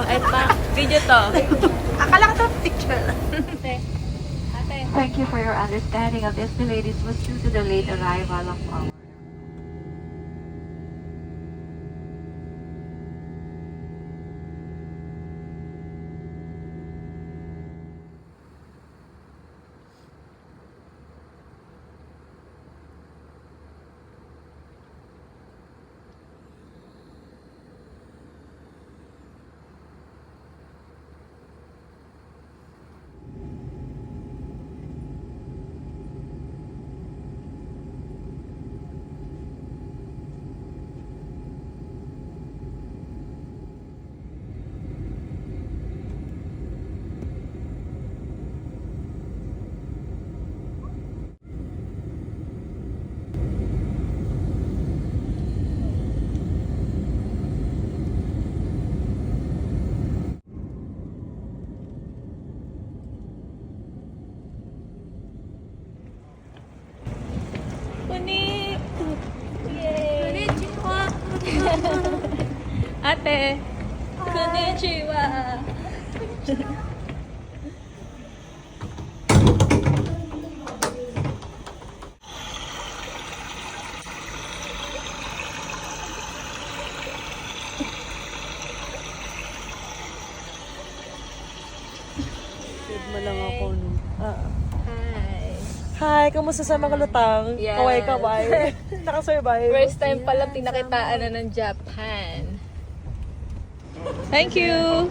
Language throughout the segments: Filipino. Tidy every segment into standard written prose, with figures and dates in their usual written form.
Ay, video to. Akala ko to picture. Thank you for your understanding of this delay. This was due to the late arrival of our... Konnichiwa. Ate. Konnichiwa. Mo lang ako. Hi. Hi, kamusta sa mga lutang? Yes. Kaway-kaway. Nakasurvive. First time pala pinakitaan na ng Japan. Thank you.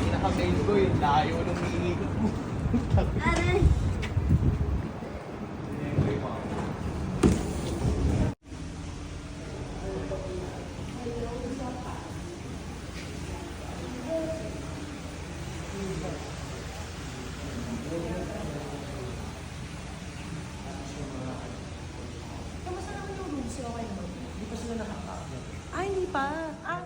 Pinaka-mail ko yung layo nung iikot mo. Ay, hindi pa. Ah.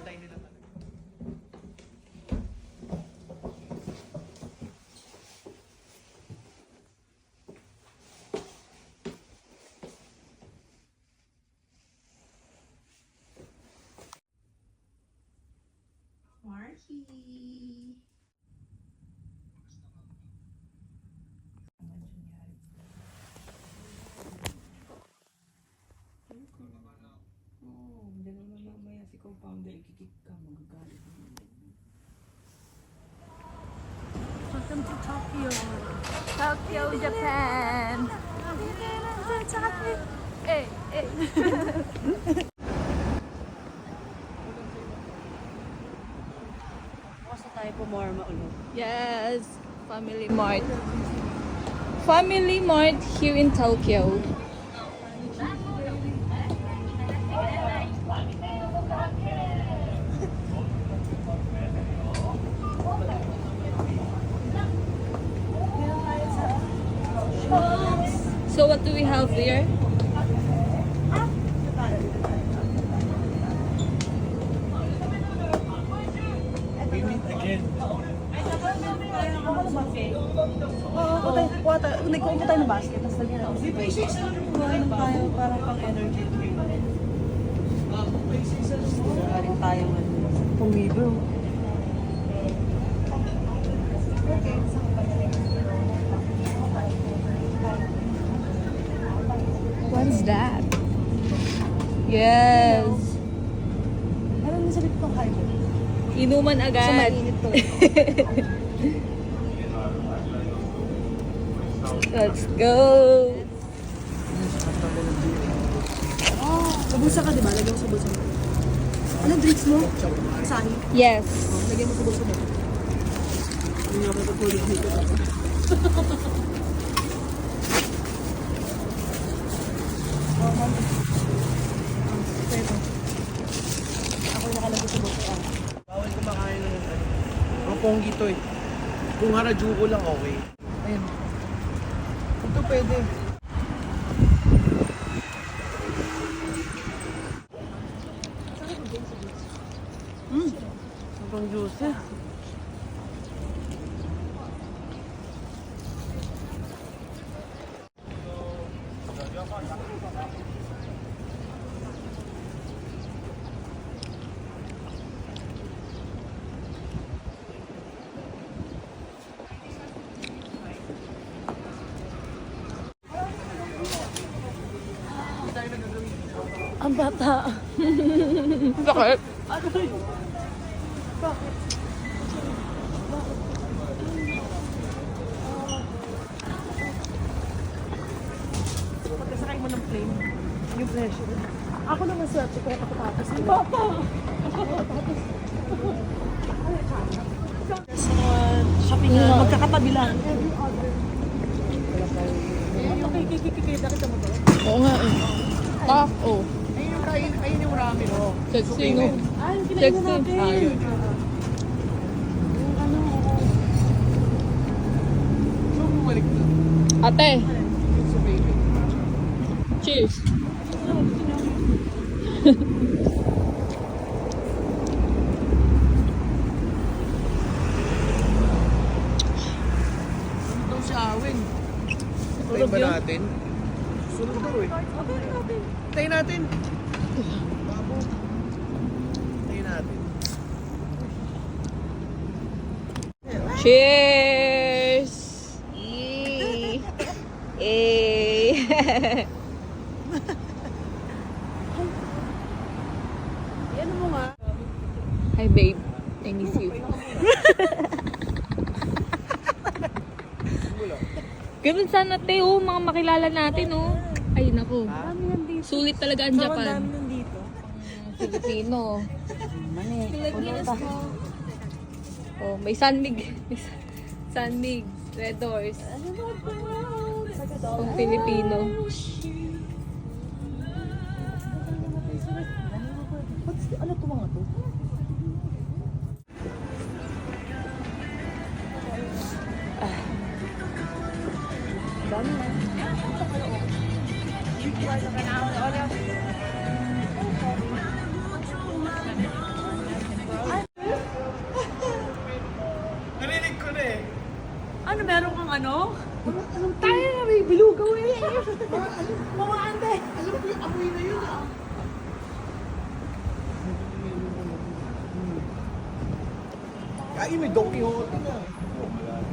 Marky. Hindi naman mamaya si co-founder ikikik ka, magagalit. Welcome to Tokyo. Tokyo, Japan. Eh, eh. Basta tayo pumorma ulit. Yes. Family Mart. Family Mart here in Tokyo. So what do we have here? We meet again. Nagkuha tayo ng basket, tapos lagyan ako. Di ba isa-isa lang kumain tayo para pang energy drink. Galing tayo pumibo. What's that? Yes. Meron din sa lip kong kayo. Inuman So agad. mainit to. Let's go. Sa bulsa ka, di ba? Lagyan mo sa bulsa mo. Ano drinks mo? Asahi. Yes. Lagyan mo sa bulsa mo. Hindi nga ba tutulog dito? Ako yung nakalagay sa bulsa. Bawal kumakain ng ano. Ang ponggi to eh. Kung Harajuku lang okay. Ayun. Ito pwede. Sobrang juicy. Ang bata. Bakit? Pagkasakay mo ng plane, yung pressure. Ako naman swerte ko ako tapos. Ang bata! Sa shopping na magkakatabi lang. Nakikita mo to? Oo nga eh. Ah, oh. Ayun yung ramen, oh. Sexy, no? Ay, kinain na Sexy. natin. So, bumalik na. Ate, Sa baby. cheers. Ito si Awin. Tayo ba natin? Sunod daw eh. Tayo natin. Babo. Tayo natin. Cheers! Yee! Eh! Ano mo nga? Hi babe, I miss you. Ganun sana te, oh, mga makilala natin, oh. Ay, nako. Dami yan dito. Sulit talaga ang Sobrang Japan. dami nandito. Filipino. Mani. Pilipinas mo. Oh, may sandig. May sandig. Red doors. Pang Pilipino. Ano to mga to? Dami na. Narinig ko na eh. Ano, meron kang ano? Tayo na, may bilugaw eh. Mga ande. Alam ko yung amoy na yun ah. Kain may Don Quixote na.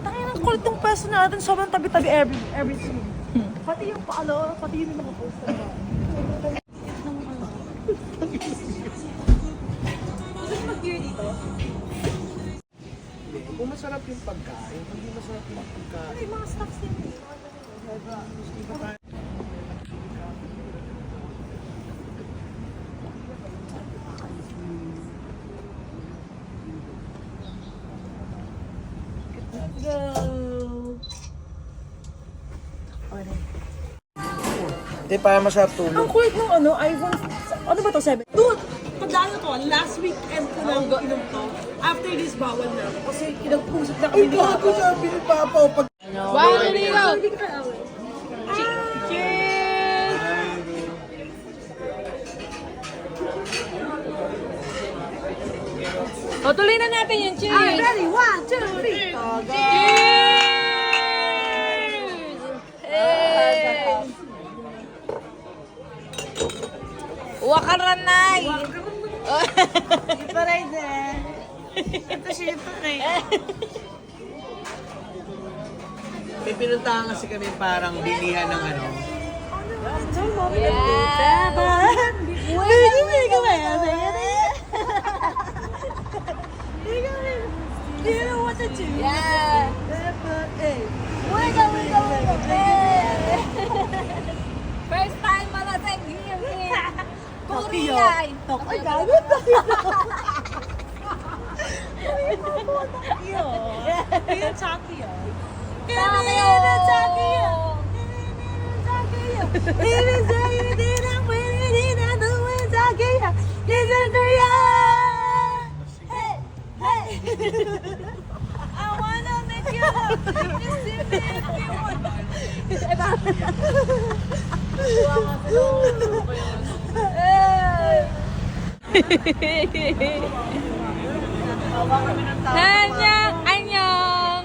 Tayo ng kulit ng pwesto natin. Sobrang tabi-tabi every scene. Pati yung paalo, pati yung mga poster na. Gusto mo mag-gear dito? Kung masarap yung pagkain, hindi masarap yung pagkain. Ay, mga stocks din. Go! Hindi pa masarap Ang tulog. kulit ng ano, iPhone, ano ba to, 7? Dude, pagdalo ko, last weekend ko lang inom to. After this, bawal na ako. Kasi kinagpusap na kami Ay, ni bago Papa. sabi ni Papa. oh, Pag... Wow, Rico! Hindi ka away. Cheers! O, tuloy na natin yung cheers! Ready? 1, 2, 3. Cheers! Hey! Wakaranay! Ipa rin eh. Ito siya pa rin. May pinuntahan kasi kami parang bilihan ng ano. Yeah! Do you know what to do? Yeah! Wiggle, wiggle, wiggle. First time malasing here in Tokyo. Korea! Ay, gago. Tokyo. Yan, Tokyo. I wanna make you Annyeong! Annyeong!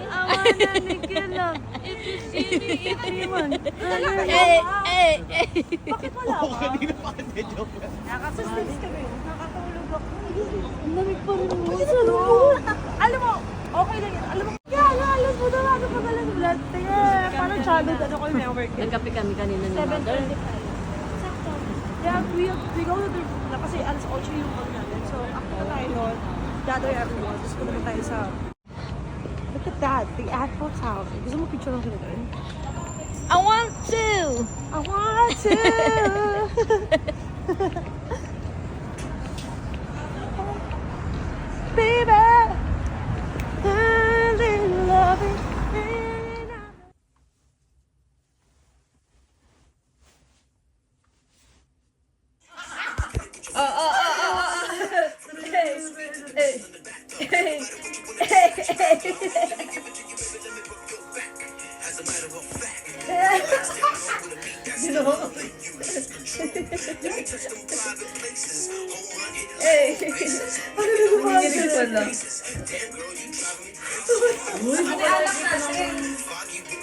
Bakit wala Oo, ka? kanina pa kasi joke lang. Nakasistens kami. Nakatulog ako. Ang lamig pa rin mo. Sarap. Alam mo, okay lang yan. Alam mo, alam mo na ano pa pala sa blood. Kaya, parang childhood, ano ko yung network. Nagkape kami kanina ni Mother. 7:25. Sakto. Yeah, we go to the, kasi alas 8 yung call natin. So, after na tayo doon, gather everyone. Tapos punta na tayo sa, look at that, the Eiffel Tower. Gusto mo picture lang sila doon? I want to! I want to! Baby, I'm in love with you.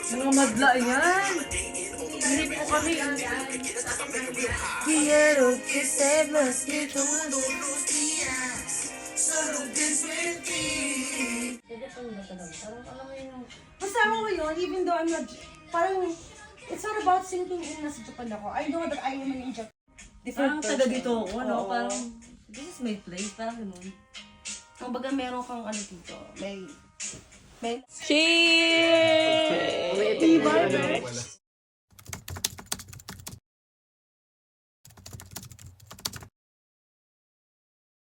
Mga madla yan. Hindi po kami. Quiero que sepas que todo Masama ko yun, even though I'm not, parang, it's not about sinking in na sa Japan ako. I know that I am in Japan. Parang taga dito ako, no? Oo. Parang, this is my place. Parang ganun. Ang baga meron kang ano dito, may Cheers! Diba, Bex?